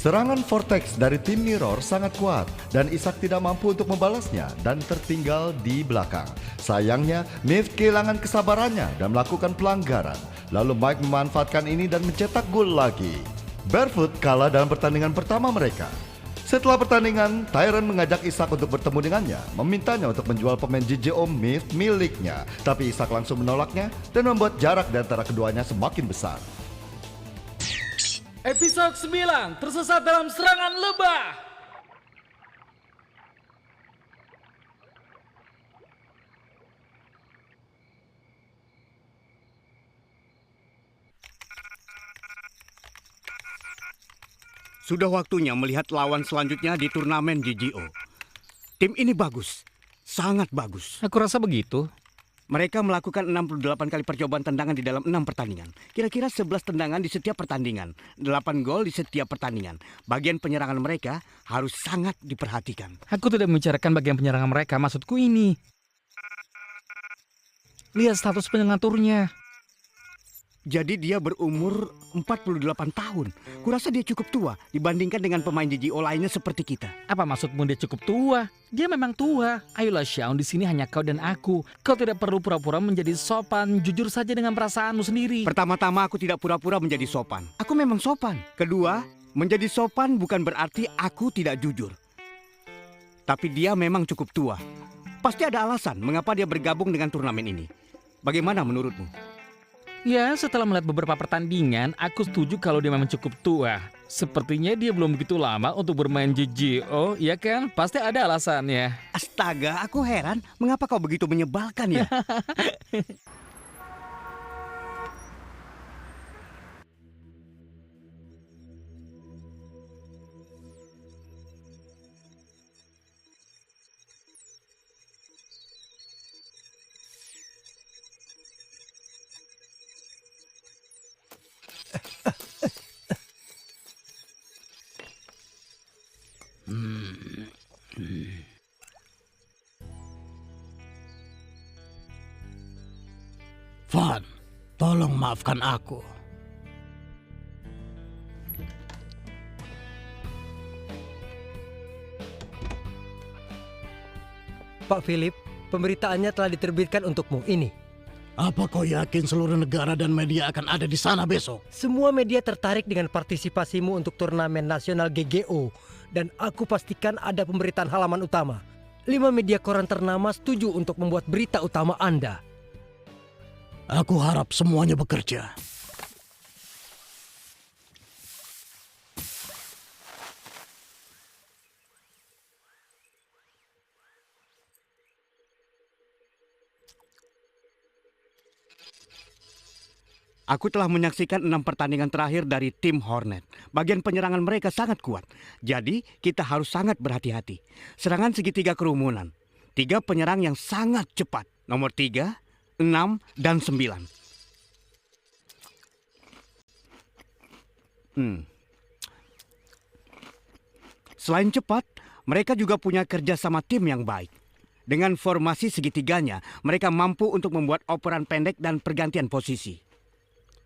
Serangan Vortex dari tim Mirror sangat kuat dan Ishak tidak mampu untuk membalasnya dan tertinggal di belakang. Sayangnya, Miv kehilangan kesabarannya dan melakukan pelanggaran. Lalu Mike memanfaatkan ini dan mencetak gol lagi. Barefoot kalah dalam pertandingan pertama mereka. Setelah pertandingan, Tyron mengajak Ishak untuk bertemu dengannya, memintanya untuk menjual pemain JJO Miv miliknya. Tapi Ishak langsung menolaknya dan membuat jarak di antara keduanya semakin besar. Episode 9, tersesat dalam serangan lebah. Sudah waktunya melihat lawan selanjutnya di turnamen JJO. Tim ini bagus, sangat bagus. Aku rasa begitu. Mereka melakukan 68 kali percobaan tendangan di dalam 6 pertandingan. Kira-kira 11 tendangan di setiap pertandingan, 8 gol di setiap pertandingan. Bagian penyerangan mereka harus sangat diperhatikan. Aku tidak membicarakan bagian penyerangan mereka, maksudku ini. Lihat status pengaturnya. Jadi dia berumur 48 tahun. Kurasa dia cukup tua dibandingkan dengan pemain JJO lainnya seperti kita. Apa maksudmu dia cukup tua? Dia memang tua. Ayolah Xiao, di sini hanya kau dan aku. Kau tidak perlu pura-pura menjadi sopan. Jujur saja dengan perasaanmu sendiri. Pertama-tama aku tidak pura-pura menjadi sopan. Aku memang sopan. Kedua, menjadi sopan bukan berarti aku tidak jujur. Tapi dia memang cukup tua. Pasti ada alasan mengapa dia bergabung dengan turnamen ini. Bagaimana menurutmu? Ya, setelah melihat beberapa pertandingan, aku setuju kalau dia memang cukup tua. Sepertinya dia belum begitu lama untuk bermain JJO, ya kan? Pasti ada alasannya. Astaga, aku heran mengapa kau begitu menyebalkan ya? Van, tolong maafkan aku. Pak Philip, pemberitaannya telah diterbitkan untukmu. Ini. Apa kau yakin seluruh negara dan media akan ada di sana besok? Semua media tertarik dengan partisipasimu untuk turnamen nasional GGO. Dan aku pastikan ada pemberitaan halaman utama. 5 media koran ternama setuju untuk membuat berita utama Anda. Aku harap semuanya bekerja. Aku telah menyaksikan 6 pertandingan terakhir dari tim Hornet. Bagian penyerangan mereka sangat kuat. Jadi kita harus sangat berhati-hati. Serangan segitiga kerumunan. 3 penyerang yang sangat cepat. Nomor 3, 6, dan 9. Selain cepat, mereka juga punya kerjasama tim yang baik. Dengan formasi segitiganya, mereka mampu untuk membuat operan pendek dan pergantian posisi.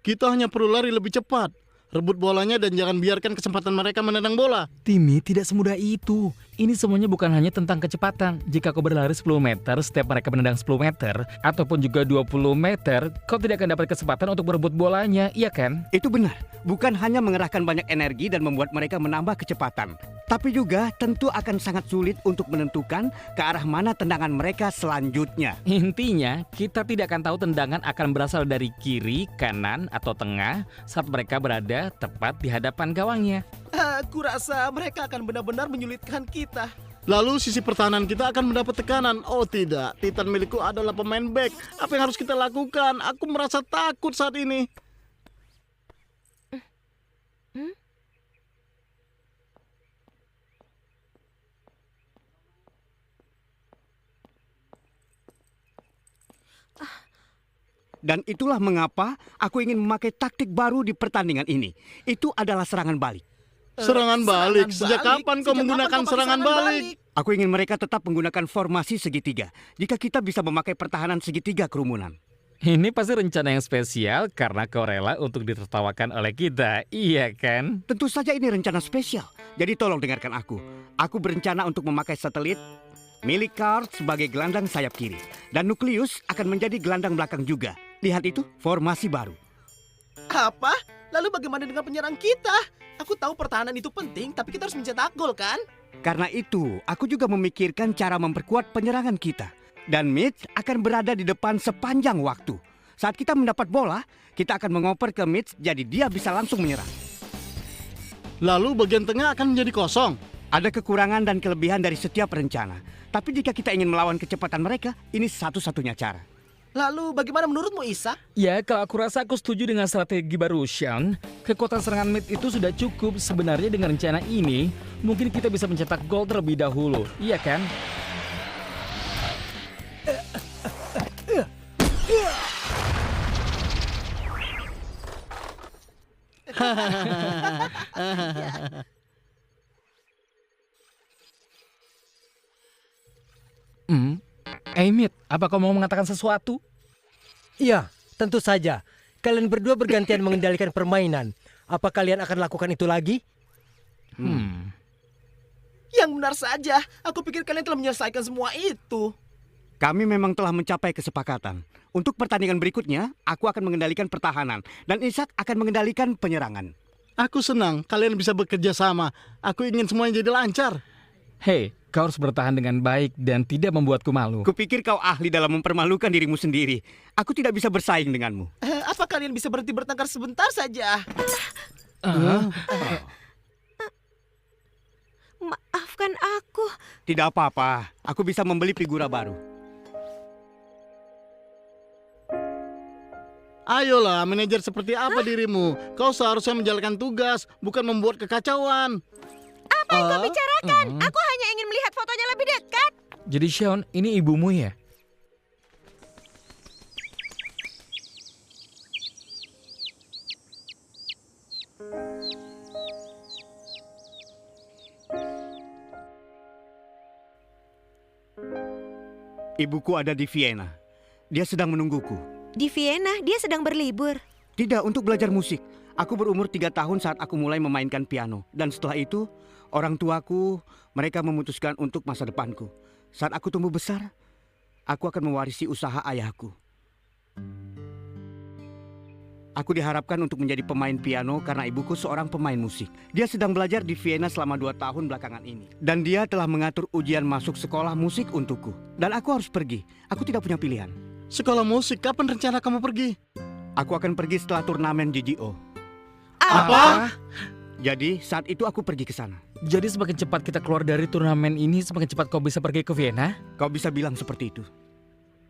Kita hanya perlu lari lebih cepat. Rebut bolanya dan jangan biarkan kesempatan mereka menendang bola. Timmy, tidak semudah itu. Ini semuanya bukan hanya tentang kecepatan. Jika kau berlari 10 meter setiap mereka menendang 10 meter, ataupun juga 20 meter, kau tidak akan dapat kesempatan untuk berebut bolanya, iya kan? Itu benar. Bukan hanya mengerahkan banyak energi dan membuat mereka menambah kecepatan, tapi juga tentu akan sangat sulit untuk menentukan ke arah mana tendangan mereka selanjutnya. Intinya, kita tidak akan tahu tendangan akan berasal dari kiri, kanan, atau tengah saat mereka berada tepat di hadapan gawangnya. Aku rasa mereka akan benar-benar menyulitkan kita. Lalu sisi pertahanan kita akan mendapat tekanan. Oh tidak, Titan milikku adalah pemain back. Apa yang harus kita lakukan? Aku merasa takut saat ini. Dan itulah mengapa aku ingin memakai taktik baru di pertandingan ini. Itu adalah serangan balik. Serangan balik? Sejak kapan kau menggunakan serangan balik? Aku ingin mereka tetap menggunakan formasi segitiga. Jika kita bisa memakai pertahanan segitiga kerumunan. Ini pasti rencana yang spesial karena kau rela untuk ditertawakan oleh kita, iya kan? Tentu saja ini rencana spesial. Jadi tolong dengarkan aku. Aku berencana untuk memakai satelit milik Carl sebagai gelandang sayap kiri. Dan Nukleus akan menjadi gelandang belakang juga. Lihat itu, formasi baru. Apa? Lalu bagaimana dengan penyerang kita? Aku tahu pertahanan itu penting, tapi kita harus mencetak gol kan? Karena itu, aku juga memikirkan cara memperkuat penyerangan kita. Dan Mitch akan berada di depan sepanjang waktu. Saat kita mendapat bola, kita akan mengoper ke Mitch, jadi dia bisa langsung menyerang. Lalu bagian tengah akan menjadi kosong. Ada kekurangan dan kelebihan dari setiap rencana. Tapi jika kita ingin melawan kecepatan mereka, ini satu-satunya cara. Lalu bagaimana menurutmu Ishak? Ya, kalau aku rasa aku setuju dengan strategi baru Sean. Kekuatan serangan mid itu sudah cukup. Sebenarnya dengan rencana ini, mungkin kita bisa mencetak gol terlebih dahulu, iya kan? Mid, apa kau mau mengatakan sesuatu? Iya, tentu saja. Kalian berdua bergantian mengendalikan permainan. Apa kalian akan lakukan itu lagi? Yang benar saja. Aku pikir kalian telah menyelesaikan semua itu. Kami memang telah mencapai kesepakatan. Untuk pertandingan berikutnya, aku akan mengendalikan pertahanan. Dan Ishak akan mengendalikan penyerangan. Aku senang kalian bisa bekerja sama. Aku ingin semuanya jadi lancar. Hei, kau harus bertahan dengan baik dan tidak membuatku malu. Kupikir kau ahli dalam mempermalukan dirimu sendiri. Aku tidak bisa bersaing denganmu. Apa kalian bisa berhenti bertengkar sebentar saja? Maafkan aku. Tidak apa-apa, aku bisa membeli figura baru. Ayolah, manajer seperti apa dirimu? Kau seharusnya menjalankan tugas, bukan membuat kekacauan. Apa yang kau bicarakan? Aku hanya ingin melihat fotonya lebih dekat. Jadi Sean, ini ibumu ya? Ibuku ada di Vienna. Dia sedang menungguku. Di Vienna, dia sedang berlibur. Tidak, untuk belajar musik. Aku berumur 3 tahun saat aku mulai memainkan piano. Dan setelah itu, orang tuaku, mereka memutuskan untuk masa depanku. Saat aku tumbuh besar, aku akan mewarisi usaha ayahku. Aku diharapkan untuk menjadi pemain piano karena ibuku seorang pemain musik. Dia sedang belajar di Vienna selama 2 tahun belakangan ini. Dan dia telah mengatur ujian masuk sekolah musik untukku. Dan aku harus pergi. Aku tidak punya pilihan. Sekolah musik, kapan rencana kamu pergi? Aku akan pergi setelah turnamen GGO. Apa? Jadi saat itu aku pergi ke sana. Jadi semakin cepat kita keluar dari turnamen ini, semakin cepat kau bisa pergi ke Vienna? Kau bisa bilang seperti itu.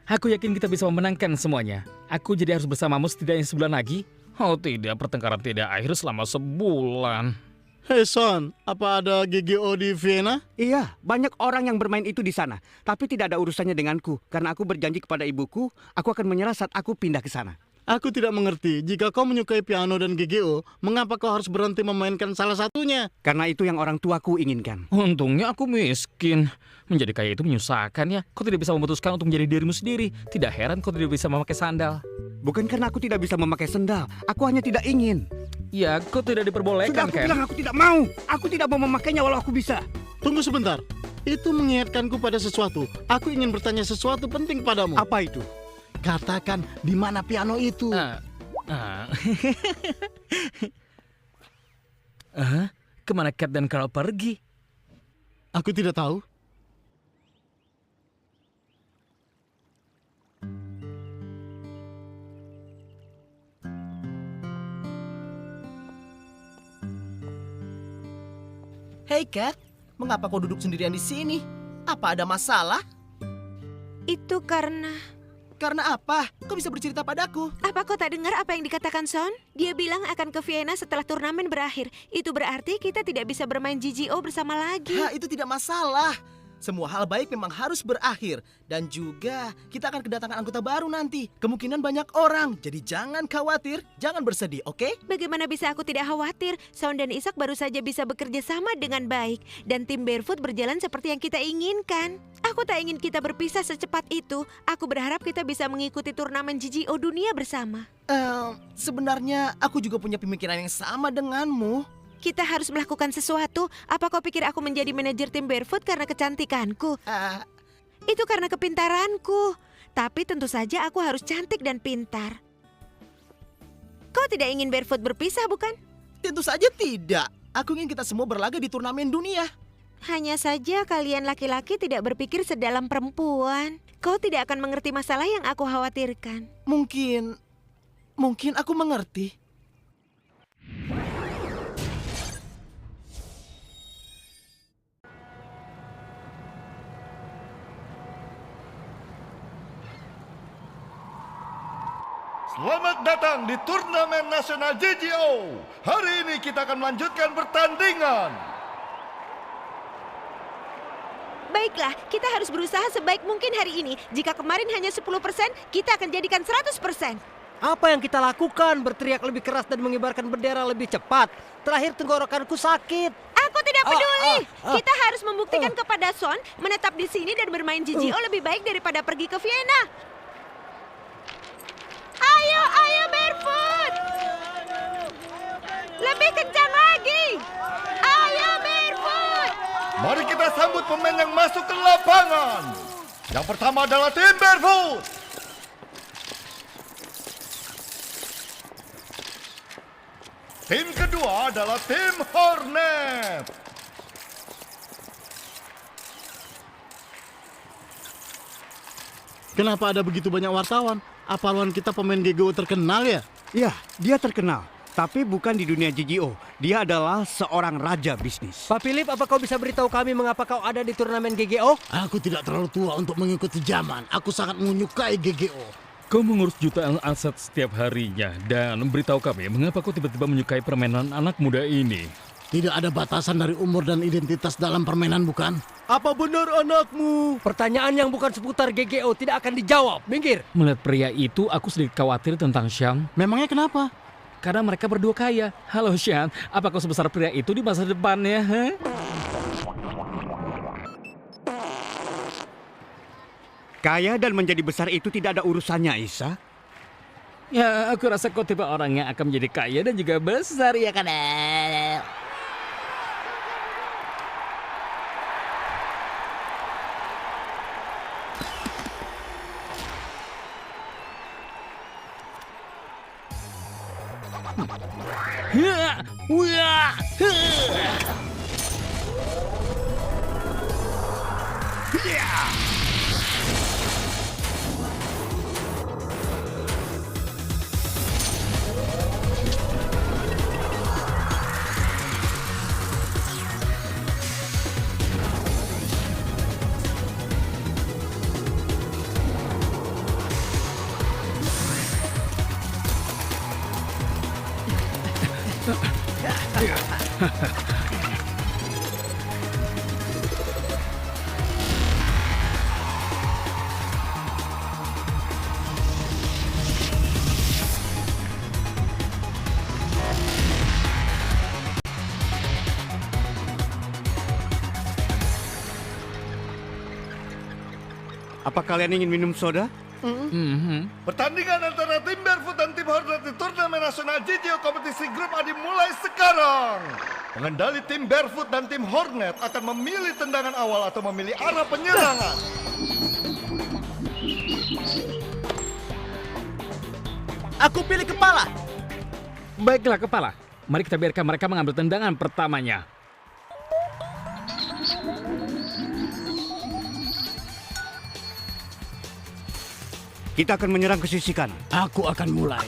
Aku yakin kita bisa memenangkan semuanya. Aku jadi harus bersamamu setidaknya sebulan lagi? Oh tidak, pertengkaran tidak akhir selama sebulan. Hei Son, apa ada GGO di Vienna? Iya, banyak orang yang bermain itu di sana. Tapi tidak ada urusannya denganku. Karena aku berjanji kepada ibuku, aku akan menyerah saat aku pindah ke sana. Aku tidak mengerti, jika kau menyukai piano dan GGO, mengapa kau harus berhenti memainkan salah satunya? Karena itu yang orang tuaku inginkan. Untungnya aku miskin. Menjadi kaya itu menyusahkan ya. Kau tidak bisa memutuskan untuk menjadi dirimu sendiri. Tidak heran kau tidak bisa memakai sandal. Bukan karena aku tidak bisa memakai sendal. Aku hanya tidak ingin. Ya, kau tidak Sudah diperbolehkan aku kan? bilang aku tidak mau. Aku tidak mau memakainya walau aku bisa. Tunggu sebentar, itu mengingatkanku pada sesuatu. Aku ingin bertanya sesuatu penting padamu. Apa itu? Katakan, di mana piano itu? Kemana Cat dan Carl pergi? Aku tidak tahu. Hei Cat, mengapa kau duduk sendirian di sini? Apa ada masalah? Itu karena... Karena apa? Kau bisa bercerita padaku. Apa kau tak dengar apa yang dikatakan Son? Dia bilang akan ke Vienna setelah turnamen berakhir. Itu berarti kita tidak bisa bermain GGO bersama lagi. Itu tidak masalah. Semua hal baik memang harus berakhir. Dan juga kita akan kedatangan anggota baru nanti. Kemungkinan banyak orang. Jadi jangan khawatir, jangan bersedih, oke? Bagaimana bisa aku tidak khawatir? Sound dan Ishak baru saja bisa bekerja sama dengan baik. Dan tim Barefoot berjalan seperti yang kita inginkan. Aku tak ingin kita berpisah secepat itu. Aku berharap kita bisa mengikuti turnamen GGO dunia bersama. Sebenarnya aku juga punya pemikiran yang sama denganmu. Kita harus melakukan sesuatu. Apa kau pikir aku menjadi manajer tim Barefoot karena kecantikanku? Itu karena kepintaranku. Tapi tentu saja aku harus cantik dan pintar. Kau tidak ingin Barefoot berpisah, bukan? Tentu saja tidak. Aku ingin kita semua berlaga di turnamen dunia. Hanya saja kalian laki-laki tidak berpikir sedalam perempuan. Kau tidak akan mengerti masalah yang aku khawatirkan. Mungkin aku mengerti. Selamat datang di turnamen nasional GGO. Hari ini kita akan melanjutkan pertandingan. Baiklah, kita harus berusaha sebaik mungkin hari ini. Jika kemarin hanya 10%, kita akan jadikan 100%. Apa yang kita lakukan? Berteriak lebih keras dan mengibarkan bendera lebih cepat. Terakhir tenggorokanku sakit. Aku tidak peduli. Kita harus membuktikan kepada Son menetap di sini dan bermain GGO lebih baik daripada pergi ke Vienna. Ayo Barefoot! Lebih kencang lagi! Ayo Barefoot! Mari kita sambut pemain yang masuk ke lapangan. Yang pertama adalah tim Barefoot. Tim kedua adalah tim Hornet. Kenapa ada begitu banyak wartawan? Apa lawan kita pemain GGO terkenal ya? Ya, dia terkenal. Tapi bukan di dunia GGO. Dia adalah seorang raja bisnis. Pak Philip, apa kau bisa beritahu kami mengapa kau ada di turnamen GGO? Aku tidak terlalu tua untuk mengikuti zaman. Aku sangat menyukai GGO. Kau mengurus jutaan aset setiap harinya dan beritahu kami mengapa kau tiba-tiba menyukai permainan anak muda ini. Tidak ada batasan dari umur dan identitas dalam permainan, bukan? Apa benar anakmu? Pertanyaan yang bukan seputar GGO tidak akan dijawab. Minggir. Melihat pria itu, aku sedikit khawatir tentang Sean. Memangnya kenapa? Karena mereka berdua kaya. Halo Sean, apa kau sebesar pria itu di masa depannya? Kaya dan menjadi besar itu tidak ada urusannya, Isa. Ya, aku rasa kau tipe orang yang akan menjadi kaya dan juga besar, ya kan? Apa kalian ingin minum soda? Pertandingan antara tim Barefoot dan tim Hornet di turnamen nasional GGO kompetisi grup A dimulai sekarang. Pengendali tim Barefoot dan tim Hornet akan memilih tendangan awal atau memilih arah penyerangan. Aku pilih kepala. Baiklah kepala, mari kita biarkan mereka mengambil tendangan pertamanya. Kita akan menyerang ke sisi kanan. Aku akan mulai.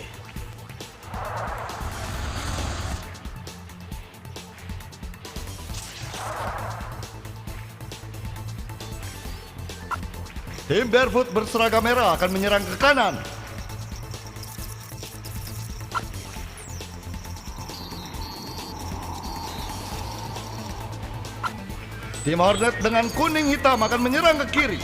Tim Barefoot berseragam merah akan menyerang ke kanan. Tim Hornet dengan kuning hitam akan menyerang ke kiri.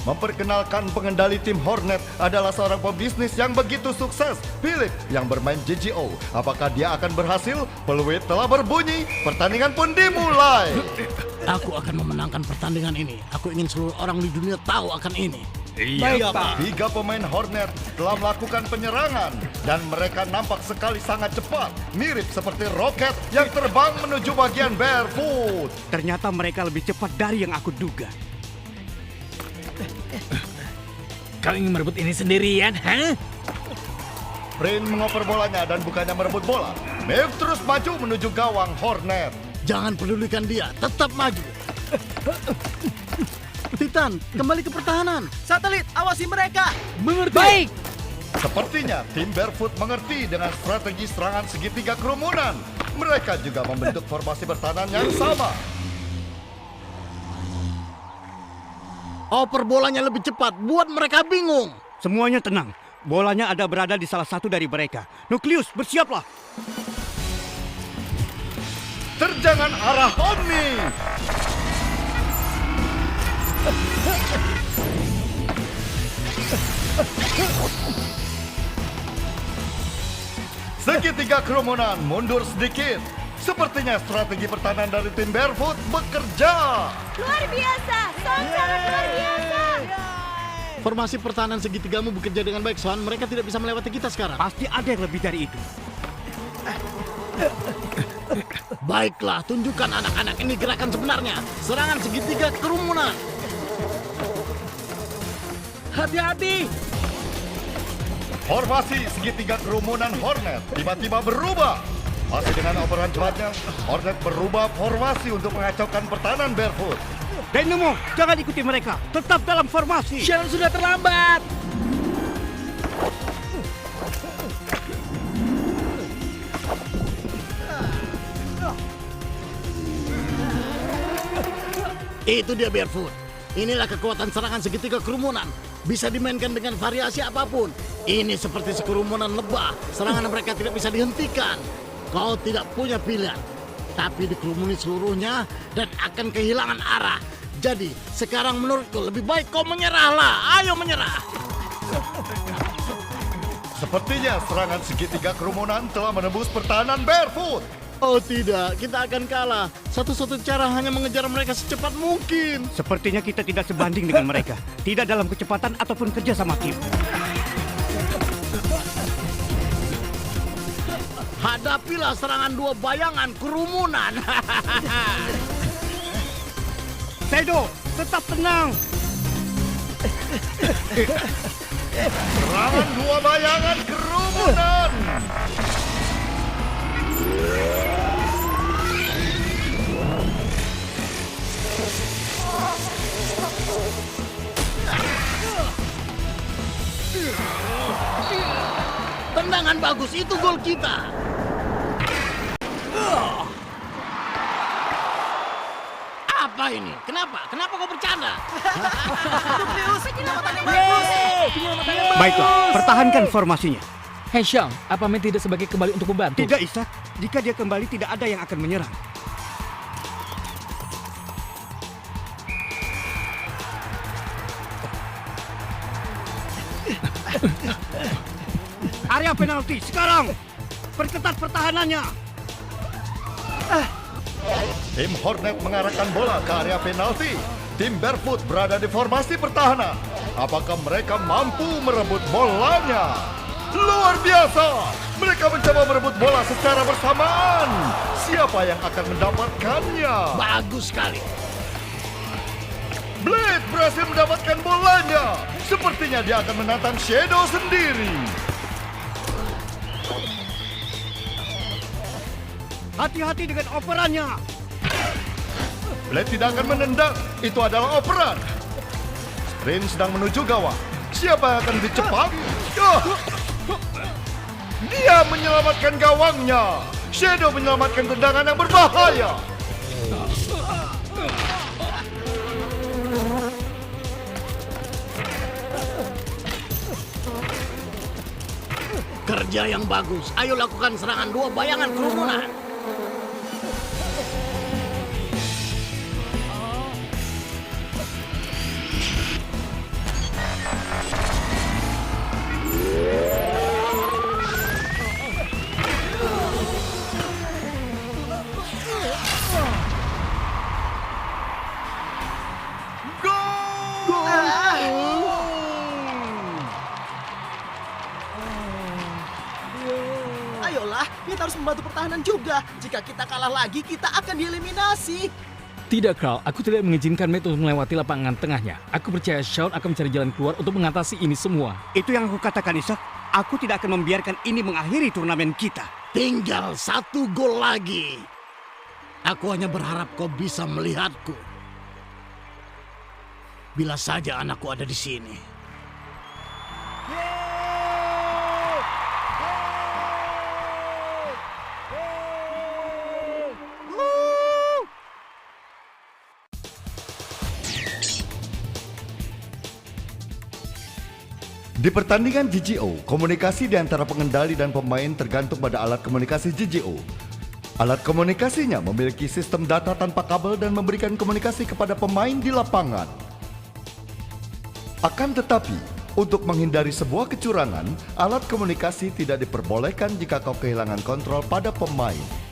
Memperkenalkan pengendali tim Hornet adalah seorang pebisnis yang begitu sukses, Philip, yang bermain GGO. Apakah dia akan berhasil? Peluit telah berbunyi, pertandingan pun dimulai. Aku akan memenangkan pertandingan ini. Aku ingin seluruh orang di dunia tahu akan ini. Baik, Pak. 3 pemain Hornet telah melakukan penyerangan dan mereka nampak sekali sangat cepat, mirip seperti roket yang terbang menuju bagian Barefoot. Ternyata mereka lebih cepat dari yang aku duga. Kau ingin merebut ini sendirian, ha? Prin mengoper bolanya dan bukannya merebut bola. Maeve terus maju menuju gawang Hornet. Jangan pedulikan dia, tetap maju. Titan, kembali ke pertahanan. Satelit, awasi mereka. Mengerti? Baik. Sepertinya tim Barefoot mengerti dengan strategi serangan segitiga kerumunan. Mereka juga membentuk formasi pertahanan yang sama. Oper bolanya lebih cepat, buat mereka bingung. Semuanya tenang. Bolanya ada berada di salah satu dari mereka. Nukleus, bersiaplah. Terjangan arah Omni. Segitiga kerumunan mundur sedikit. Sepertinya strategi pertahanan dari tim Barefoot bekerja. Luar biasa, sangat luar biasa. Formasi pertahanan segitigamu bekerja dengan baik, Swan. Mereka tidak bisa melewati kita sekarang. Pasti ada yang lebih dari itu. Baiklah, tunjukkan anak-anak ini gerakan sebenarnya. Serangan segitiga kerumunan. Hati-hati! Formasi segitiga kerumunan Hornet tiba-tiba berubah. Masih dengan operan cepatnya, Hornet berubah formasi untuk mengacaukan pertahanan Barefoot. Dynamo, jangan ikuti mereka. Tetap dalam formasi. Sharon sudah terlambat! Itu dia Barefoot. Inilah kekuatan serangan segitiga kerumunan. Bisa dimainkan dengan variasi apapun. Ini seperti sekerumunan lebah. Serangan mereka tidak bisa dihentikan. Kau tidak punya pilihan, tapi dikerumuni seluruhnya dan akan kehilangan arah. Jadi, sekarang menurutku lebih baik kau menyerahlah. Ayo menyerah. Sepertinya serangan segitiga kerumunan telah menembus pertahanan Barefoot. Oh tidak, kita akan kalah. Satu-satu cara hanya mengejar mereka secepat mungkin. Sepertinya kita tidak sebanding dengan mereka. Tidak dalam kecepatan ataupun kerja sama tim. Hadapilah serangan dua bayangan kerumunan. Shadow, tetap tenang. Serangan dua bayangan kerumunan. Tendangan bagus, itu gol kita. Apa ini? Kenapa? Kenapa kau bercanda? Baiklah, pertahankan formasinya. Hei Xiang, apa Min tidak sebagai kembali untuk membantu? Tidak, Ishak. Jika dia kembali, tidak ada yang akan menyerang. Area penalti sekarang. Perketat pertahanannya. Tim Hornet mengarahkan bola ke area penalti. Tim Barefoot berada di formasi pertahanan. Apakah mereka mampu merebut bolanya? Luar biasa! Mereka mencoba merebut bola secara bersamaan. Siapa yang akan mendapatkannya? Bagus sekali. Blade berhasil mendapatkan bolanya. Sepertinya dia akan menantang Shadow sendiri. Hati-hati dengan operannya. Blade tidak akan menendang. Itu adalah operan. Rin sedang menuju gawang. Siapa yang akan lebih cepat? Ah! Dia menyelamatkan gawangnya. Shadow menyelamatkan tendangan yang berbahaya. Kerja yang bagus. Ayo lakukan serangan dua bayangan kerumunan. Ayolah, kita harus membantu pertahanan juga. Jika kita kalah lagi, kita akan dieliminasi. Tidak, Carl. Aku tidak mengizinkan Matt untuk melewati lapangan tengahnya. Aku percaya Shaun akan mencari jalan keluar untuk mengatasi ini semua. Itu yang aku katakan, Isaac. Aku tidak akan membiarkan ini mengakhiri turnamen kita. Tinggal 1 gol lagi. Aku hanya berharap kau bisa melihatku. Bila saja anakku ada di sini. Di pertandingan GGO, komunikasi di antara pengendali dan pemain tergantung pada alat komunikasi GGO. Alat komunikasinya memiliki sistem data tanpa kabel dan memberikan komunikasi kepada pemain di lapangan. Akan tetapi, untuk menghindari sebuah kecurangan, alat komunikasi tidak diperbolehkan jika kau kehilangan kontrol pada pemain.